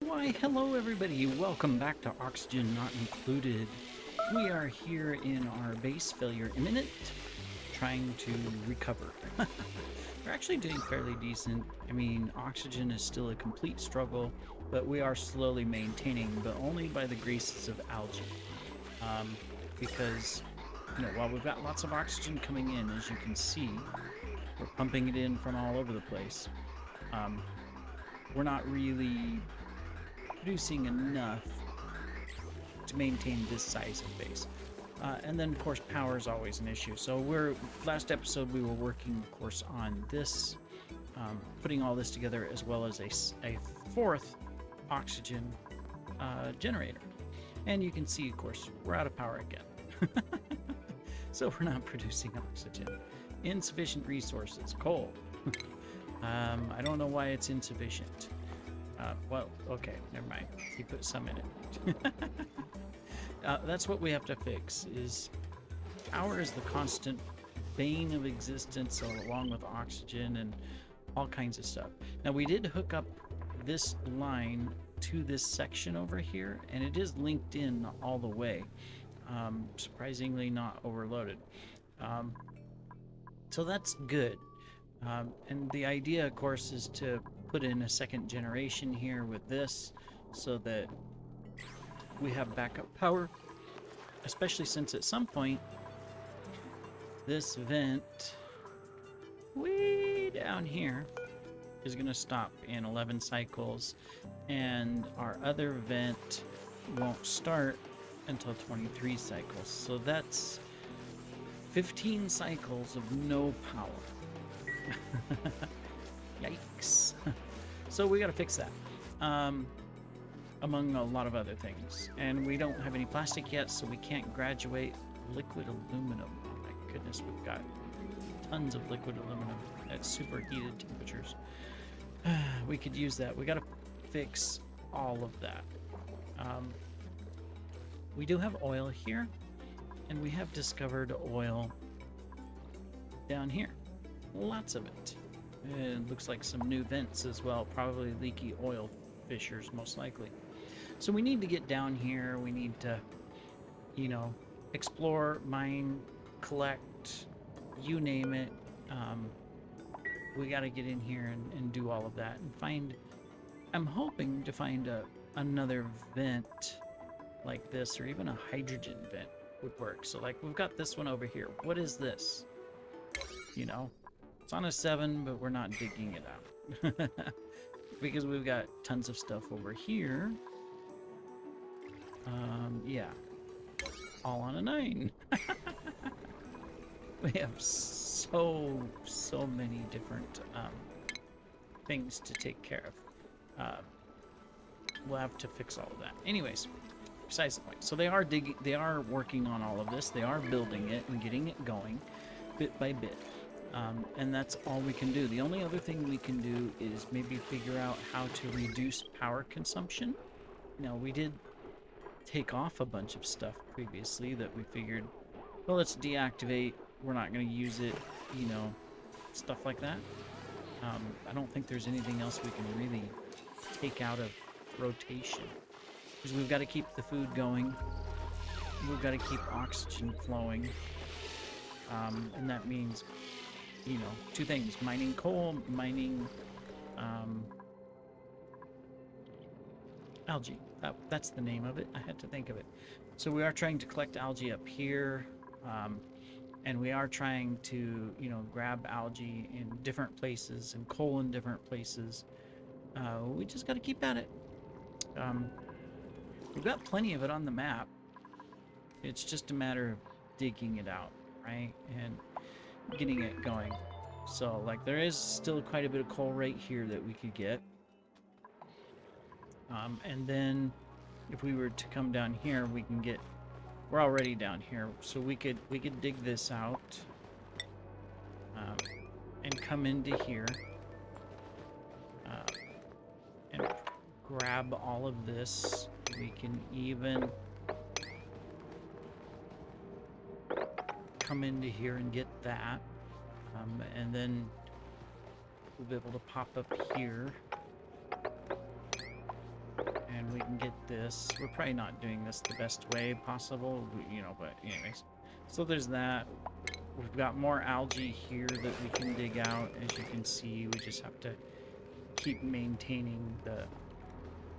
Why, hello everybody. Welcome back to Oxygen Not Included. We are here in our base, failure imminent, trying to recover. We're actually doing fairly decent. I mean, oxygen is still a complete struggle, but we are slowly maintaining, but only by the graces of algae. Because, while we've got lots of oxygen coming in, as you can see, we're pumping it in from all over the place. We're not really producing enough to maintain this size of base. And then, of course, power is always an issue. So last episode we were working, of course, on this, putting all this together, as well as a fourth oxygen generator. And you can see, of course, we're out of power again. So we're not producing oxygen. Insufficient resources, coal. I don't know why it's insufficient. Well, okay, never mind. He put some in it. That's what we have to fix, is power is the constant bane of existence, along with oxygen and all kinds of stuff. Now, we did hook up this line to this section over here, and it is linked in all the way. Surprisingly not overloaded. So that's good. And the idea, of course, is to put in a second generation here with this so that we have backup power, especially since at some point this vent way down here is going to stop in 11 cycles, and our other vent won't start until 23 cycles. So that's 15 cycles of no power. Yikes. So we gotta fix that, among a lot of other things. And we don't have any plastic yet, so we can't graduate liquid aluminum. Oh my goodness, we've got tons of liquid aluminum at superheated temperatures. We could use that. We gotta fix all of that. We do have oil here, and we have discovered oil down here. Lots of it. It looks like some new vents as well, probably leaky oil fissures, most likely. So we need to get down here. We need to, explore, mine, collect, you name it. We got to get in here and do all of that and find. I'm hoping to find another vent like this, or even a hydrogen vent would work. So, like, we've got this one over here. What is this? It's on a 7, but we're not digging it out. Because we've got tons of stuff over here. Yeah. All on a 9. We have so many different things to take care of. We'll have to fix all of that. Anyways, besides the point. So they are working on all of this. They are building it and getting it going bit by bit. And that's all we can do. The only other thing we can do is maybe figure out how to reduce power consumption. We did take off a bunch of stuff previously that we figured, well, let's deactivate. We're not going to use it, stuff like that. I don't think there's anything else we can really take out of rotation, because we've got to keep the food going. We've got to keep oxygen flowing. And that means, two things: mining coal, mining algae. That's the name of it. I had to think of it. So we are trying to collect algae up here, and we are trying to, grab algae in different places and coal in different places. We just got to keep at it. We've got plenty of it on the map. It's just a matter of digging it out, right? And getting it going. So, like, there is still quite a bit of coal right here that we could get. And then if we were to come down here, we can get, we're already down here, so we could dig this out, and come into here, and grab all of this. We can even come into here and get that, and then we'll be able to pop up here we can get this. We're probably not doing this the best way possible, you know, but anyways. So there's that. We've got more algae here that we can dig out. As you can see, we just have to keep maintaining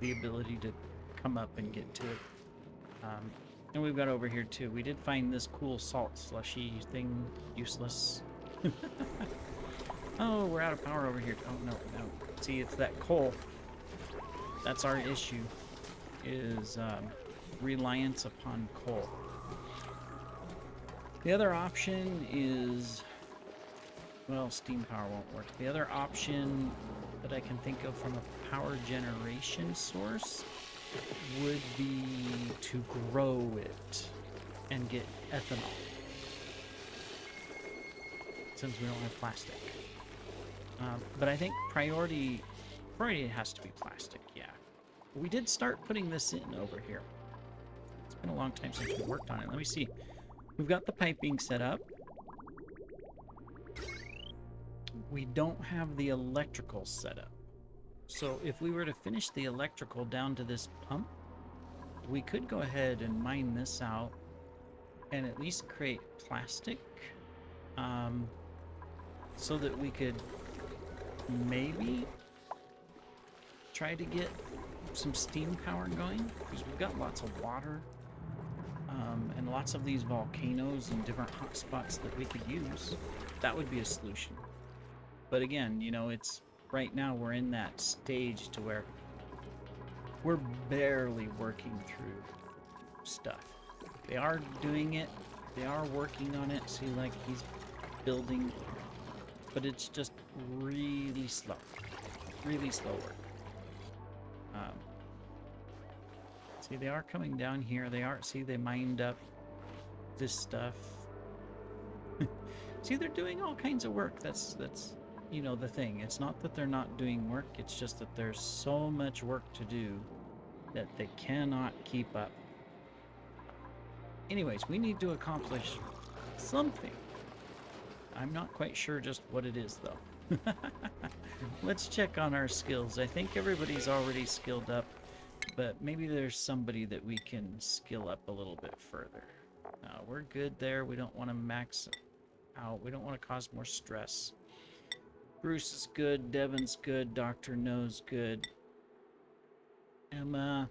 the ability to come up and get to it. And we've got over here too. We did find this cool salt slushy thing. Useless. Oh, we're out of power over here. Oh, no, no. See, it's that coal. That's our issue, is reliance upon coal. The other option is, well, steam power won't work. The other option that I can think of from a power generation source would be to grow it and get ethanol, since we don't have plastic. But I think priority has to be plastic, yeah. We did start putting this in over here. It's been a long time since we worked on it. Let me see. We've got the piping set up. We don't have the electrical set up. So if we were to finish the electrical down to this pump, we could go ahead and mine this out and at least create plastic, so that we could maybe try to get some steam power going, because we've got lots of water, and lots of these volcanoes and different hot spots that we could use. That would be a solution. But again, you know, it's right now we're in that stage to where we're barely working through stuff. They are doing it. They are working on it. See, like, he's building, but it's just really slow. Really slow work. See, they are coming down here. They are, see, they mined up this stuff. See, they're doing all kinds of work. That's, you know, the thing. It's not that they're not doing work. It's just that there's so much work to do that they cannot keep up. Anyways, we need to accomplish something. I'm not quite sure just what it is, though. Let's check on our skills. I think everybody's already skilled up, but maybe there's somebody that we can skill up a little bit further. We're good there. We don't want to max out. We don't want to cause more stress. Bruce is good. Devin's good. Dr. No's good. Emma.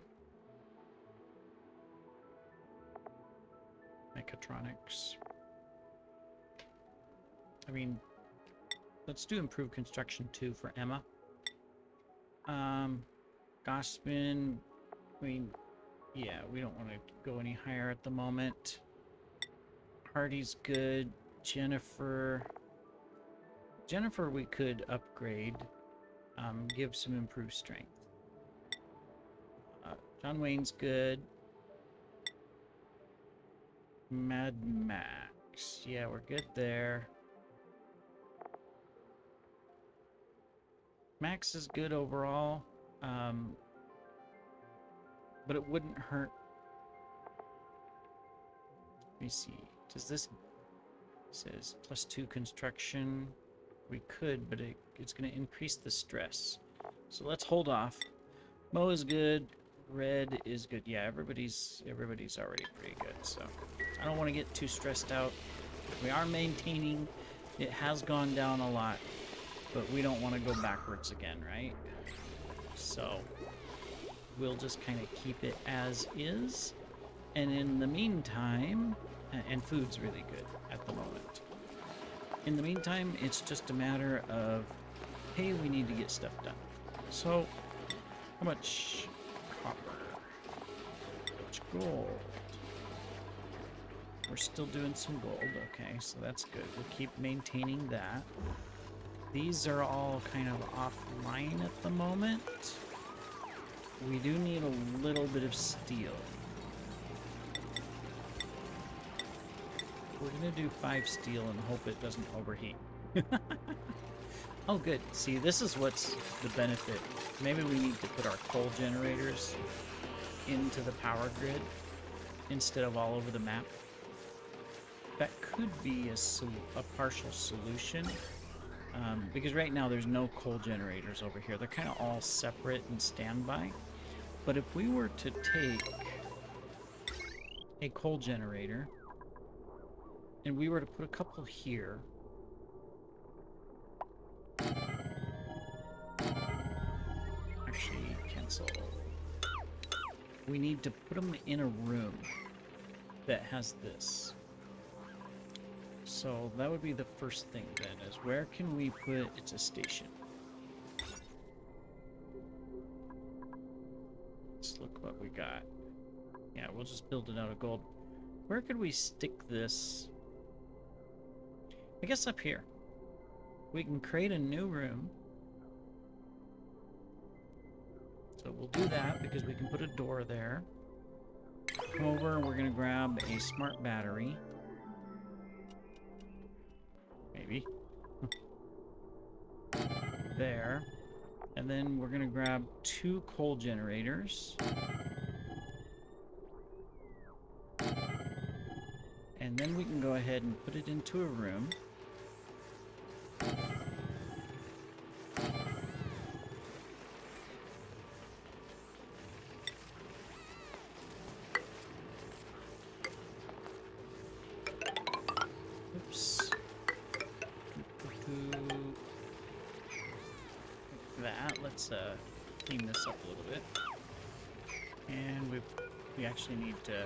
Mechatronics. I mean, let's do improved construction too for Emma. Gospin, I mean, yeah, we don't want to go any higher at the moment. Hardy's good. Jennifer, we could upgrade, give some improved strength. John Wayne's good. Mad Max, yeah, we're good there. Max is good overall, but it wouldn't hurt. Let me see. Does this says +2 construction? We could, but it's going to increase the stress. So let's hold off. Mo is good. Red is good. Yeah, everybody's already pretty good. So I don't want to get too stressed out. We are maintaining. It has gone down a lot, but we don't want to go backwards again, right? So we'll just kind of keep it as is. And in the meantime, and food's really good at the moment. In the meantime, it's just a matter of, hey, we need to get stuff done. So, how much copper? How much gold? We're still doing some gold. Okay, so that's good. We'll keep maintaining that. These are all kind of offline at the moment. We do need a little bit of steel. We're gonna do 5 steel and hope it doesn't overheat. Oh, good. See, this is what's the benefit. Maybe we need to put our coal generators into the power grid instead of all over the map. That could be a partial solution, because right now there's no coal generators over here. They're kind of all separate and standby. But if we were to take a coal generator and we were to put a couple here, actually cancel. We need to put them in a room that has this. So that would be the first thing then, is where can we put, it's a station. Let's look what we got. Yeah, we'll just build it out of gold. Where could we stick this? I guess up here. We can create a new room. So we'll do that because we can put a door there. Come over and we're going to grab a smart battery. Maybe. There. And then we're going to grab 2 coal generators. And then we can go ahead and put it into a room. Oops. That. Let's clean this up a little bit. And we actually need to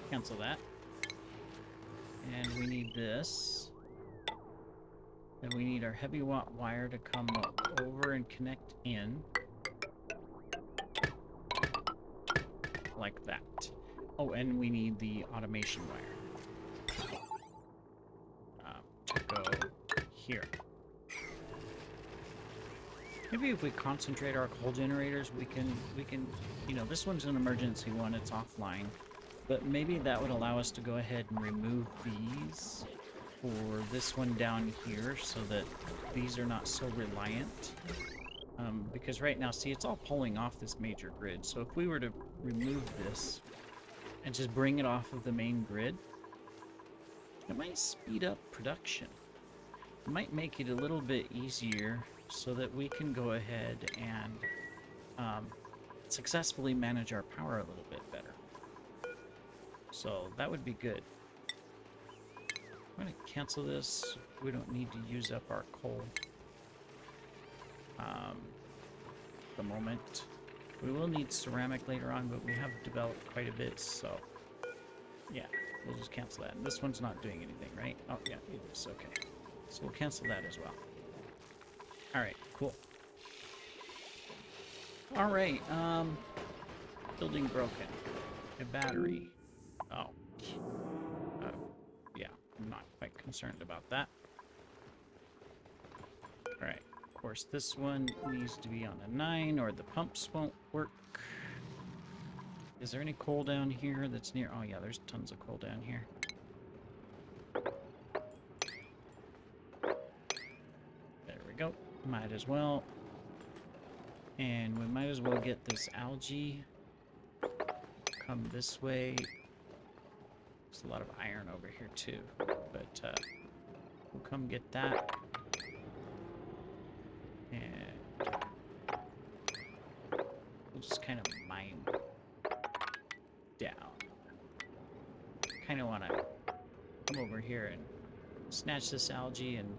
cancel that. And we need this. And we need our heavy watt wire to come over and connect in. Like that. Oh, and we need the automation wire. To go here. Maybe if we concentrate our coal generators, we can, you know, this one's an emergency one, it's offline. But maybe that would allow us to go ahead and remove these for this one down here so that these are not so reliant. Because right now, see, it's all pulling off this major grid. So if we were to remove this and just bring it off of the main grid, it might speed up production. It might make it a little bit easier so that we can go ahead and successfully manage our power a little bit better. So that would be good. I'm going to cancel this. We don't need to use up our coal at the moment. We will need ceramic later on, but we have developed quite a bit, so yeah, we'll just cancel that. And this one's not doing anything, right? Oh, yeah, it is. Okay. So we'll cancel that as well. All right, cool. All right, building broken. A battery. Oh. Yeah, I'm not quite concerned about that. All right, of course, this one needs to be on a 9 or the pumps won't work. Is there any coal down here that's near? Oh, yeah, there's tons of coal down here. There we go. Might as well. And we might as well get this algae. Come this way. There's a lot of iron over here too, but we'll come get that. And we'll just kind of mine down. Kind of want to come over here and snatch this algae and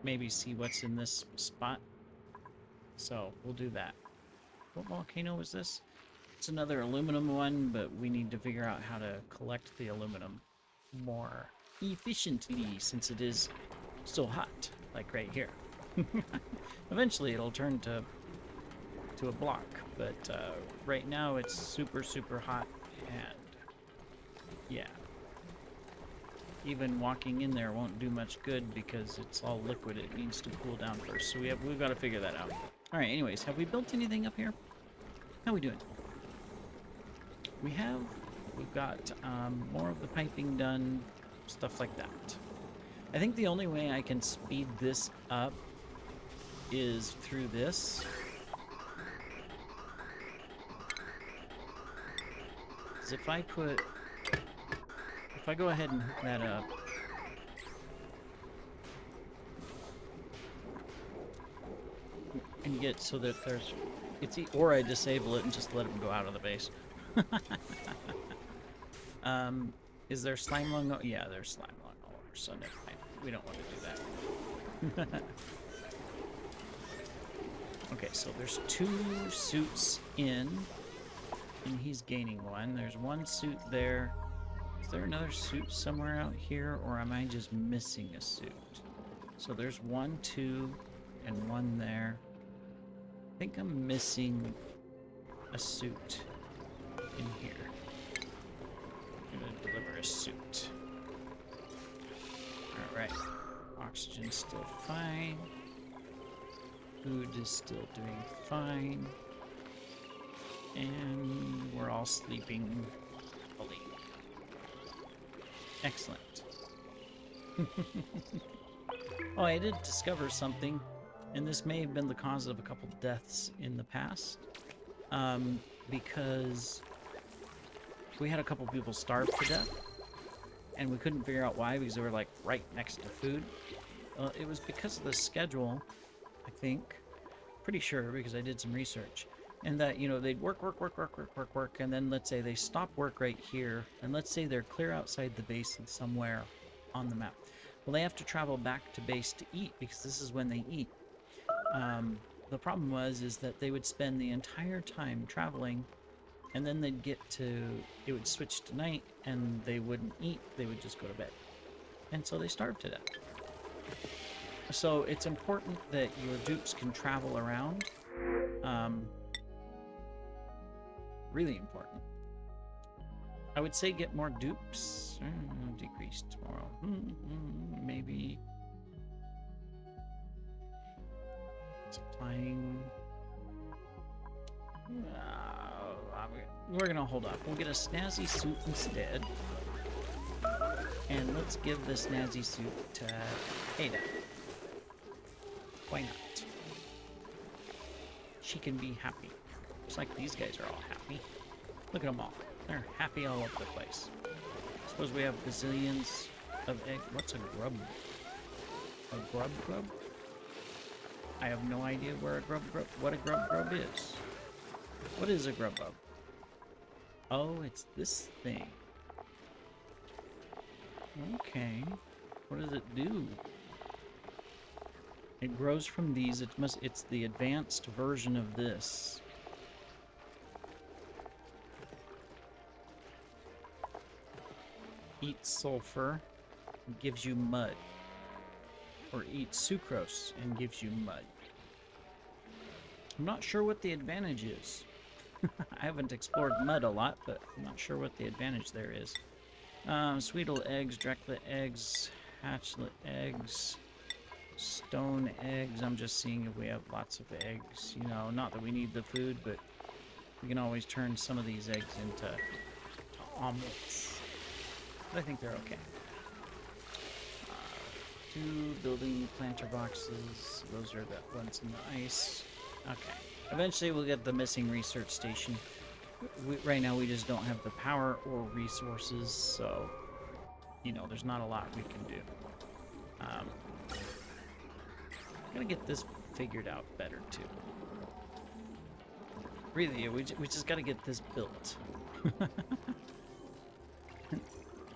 maybe see what's in this spot. So we'll do that. What volcano is this? It's another aluminum one, but we need to figure out how to collect the aluminum more efficiently since it is so hot, like right here. Eventually it'll turn to a block, but right now it's super, super hot, and yeah. Even walking in there won't do much good because it's all liquid. It needs to cool down first, so we've got to figure that out. All right, anyways, have we built anything up here? How are we doing? We've got more of the piping done, stuff like that. I think the only way I can speed this up is through this. Because if I go ahead and hook that up, and get so that there's Or I disable it and just let them go out of the base. Is there slime lung? Yeah, there's slime lung all over, so never mind. We don't want to do that. Okay, so there's 2 suits in, and he's gaining 1. There's 1 suit there. Is there another suit somewhere out here, or am I just missing a suit? So there's 1, 2, and 1 there. I think I'm missing a suit in here. I'm gonna deliver a suit. Alright. Oxygen's still fine. Food is still doing fine. And we're all sleeping fully. Excellent. Oh, I did discover something, and this may have been the cause of a couple deaths in the past. Because we had a couple people starve to death, and we couldn't figure out why, because they were like right next to food. It was because of the schedule, I think. Pretty sure, because I did some research. And that, you know, they'd work, and then let's say they stop work right here, and let's say they're clear outside the base and somewhere on the map. Well, they have to travel back to base to eat, because this is when they eat. The problem is that they would spend the entire time traveling, and then they'd get to, it would switch to night, and they wouldn't eat, they would just go to bed. And so they starved to death. So it's important that your dupes can travel around. Really important. I would say get more dupes. Decrease tomorrow. Maybe. Supplying. We're gonna hold off. We'll get a snazzy suit instead. And let's give the snazzy suit to Ada. Why not? She can be happy. Looks like these guys are all happy. Look at them all. They're happy all over the place. Suppose we have gazillions of eggs. What's a grub? A grub? I have no idea where a grub what a grub is. What is a grub? Oh, it's this thing. Okay. What does it do? It grows from these. It's the advanced version of this. Eat sulfur and gives you mud. Or eat sucrose and gives you mud. I'm not sure what the advantage is. I haven't explored mud a lot, but I'm not sure what the advantage there is. Sweetle eggs, Dreklet eggs, hatchlet eggs, stone eggs. I'm just seeing if we have lots of eggs. You know, not that we need the food, but we can always turn some of these eggs into omelets. But I think they're okay. 2 building planter boxes. Those are the ones in the ice. Okay. Eventually we'll get the missing research station. Right now we just don't have the power or resources, so, you know, there's not a lot we can do. Gotta get this figured out better, too. Really, we just gotta get this built.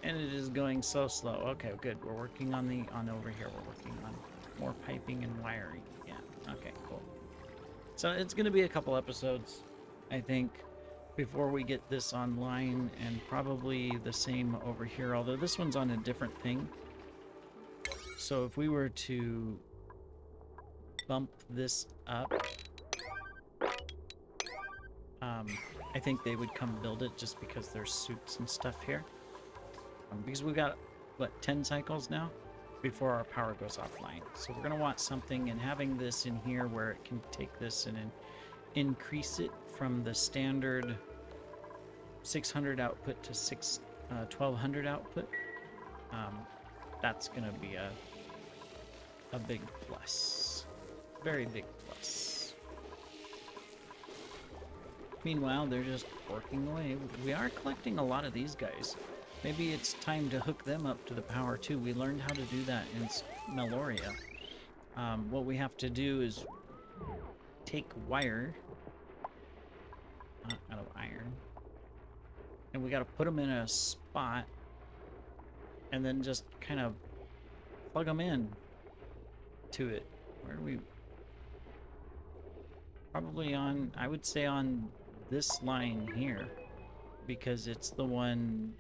And it is going so slow. Okay, good. We're working on over here. We're working on more piping and wiring. Yeah. Okay, cool. So it's going to be a couple episodes, I think, before we get this online, and probably the same over here, although this one's on a different thing. So if we were to bump this up, I think they would come build it just because there's suits and stuff here. Because we've got, what, 10 cycles now before our power goes offline. So we're going to want something, and having this in here where it can take this and increase it from the standard 600 output to 1200 output. That's going to be a big plus. Very big plus. Meanwhile, they're just working away. We are collecting a lot of these guys. Maybe it's time to hook them up to the power too. We learned how to do that in Meloria. What we have to do is take wire And we got to put them in a spot and then just kind of plug them in to it. Where do we... Probably on, I would say on this line here, because it's the one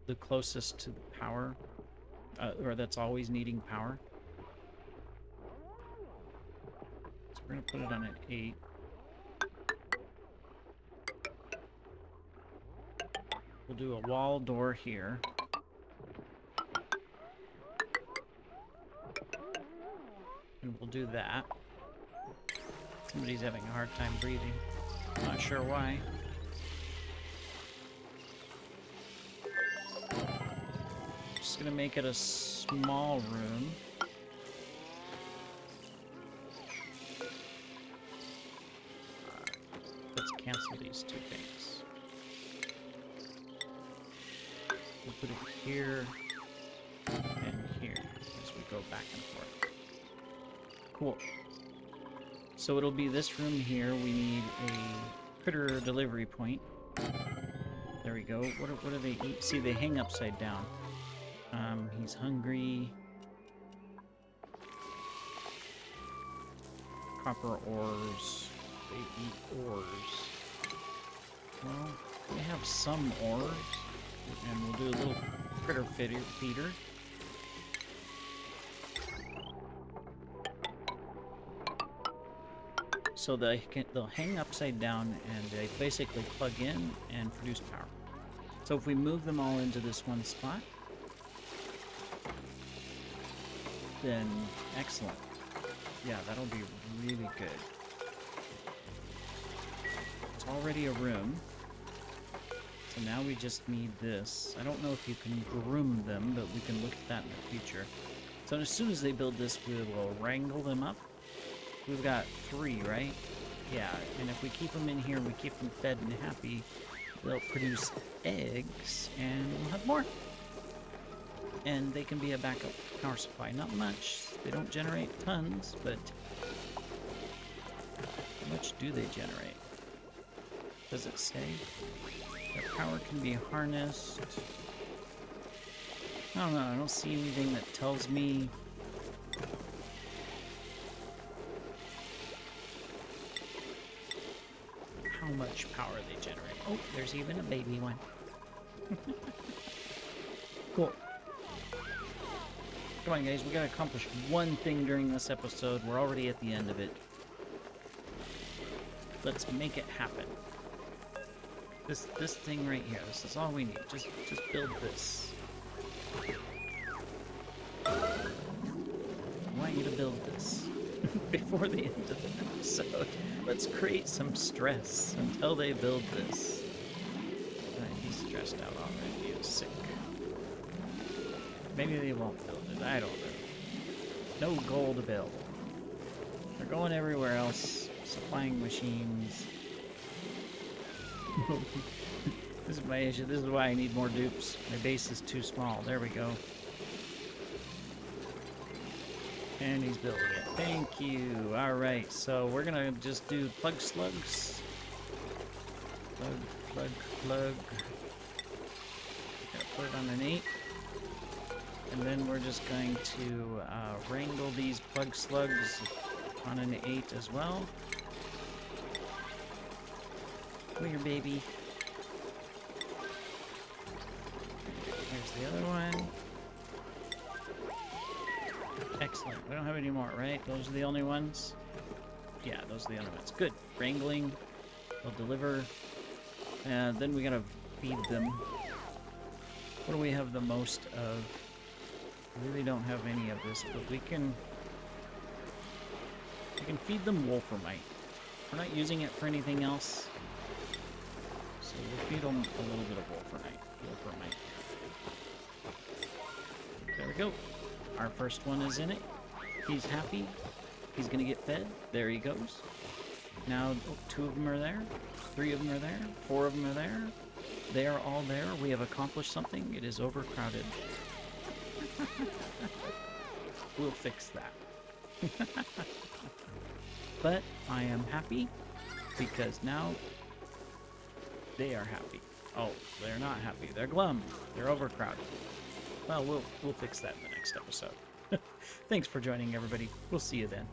the closest to the power, or that's always needing power. So we're going to put it on an 8. We'll do a wall door here. And we'll do that. Somebody's having a hard time breathing. Not sure why. Just gonna make it a small room. Let's cancel these two things. We'll put it here and here as we go back and forth. Cool. So it'll be this room here. We need a critter delivery point. There we go. What do they eat? See, they hang upside down. He's hungry. Copper ores. They eat ores. Well, they have some ores. And we'll do a little critter feeder. So they'll hang upside down and they basically plug in and produce power. So if we move them all into this one spot, then excellent. Yeah, that'll be really good. It's already a room. So now we just need this. I don't know if you can groom them, but we can look at that in the future. So as soon as they build this, we will wrangle them up. We've got 3, right? Yeah, and if we keep them in here, we keep them fed and happy, they'll produce eggs, and we'll have more. And they can be a backup power supply. Not much. They don't generate tons, but how much do they generate? Does it say? Their power can be harnessed. I don't know. I don't see anything that tells me how much power they generate. Oh, there's even a baby one. Cool. Come on, guys. We gotta accomplish one thing during this episode. We're already at the end of it. Let's make it happen. This thing right here. This is all we need. Just build this. I want you to build this before the end of the episode. Let's create some stress until they build this. He's stressed out already. He's sick. Maybe they won't build it. I don't know. No gold available. They're going everywhere else. Supplying machines. This is my issue. This is why I need more dupes. My base is too small. There we go. And he's building it. Thank you. Alright, so we're gonna just do plug slugs. Plug. Gotta put it on an 8. And then we're just going to wrangle these plug slugs on an 8 as well. Come here, baby. There's the other one. Excellent. We don't have any more, right? Those are the only ones? Yeah, those are the only ones. Good. Wrangling. They'll deliver. And then we gotta feed them. What do we have the most of? We really don't have any of this, but we can feed them wolframite. We're not using it for anything else. So we'll feed them a little bit of wolframite. There we go. Our first one is in it. He's happy. He's gonna get fed. There he goes. Now 2 of them are there. 3 of them are there. 4 of them are there. They are all there. We have accomplished something. It is overcrowded. We'll fix that. But I am happy because now they are happy. Oh, they're not happy. They're glum. They're overcrowded. Well, we'll fix that in the next episode. Thanks for joining, everybody. We'll see you then.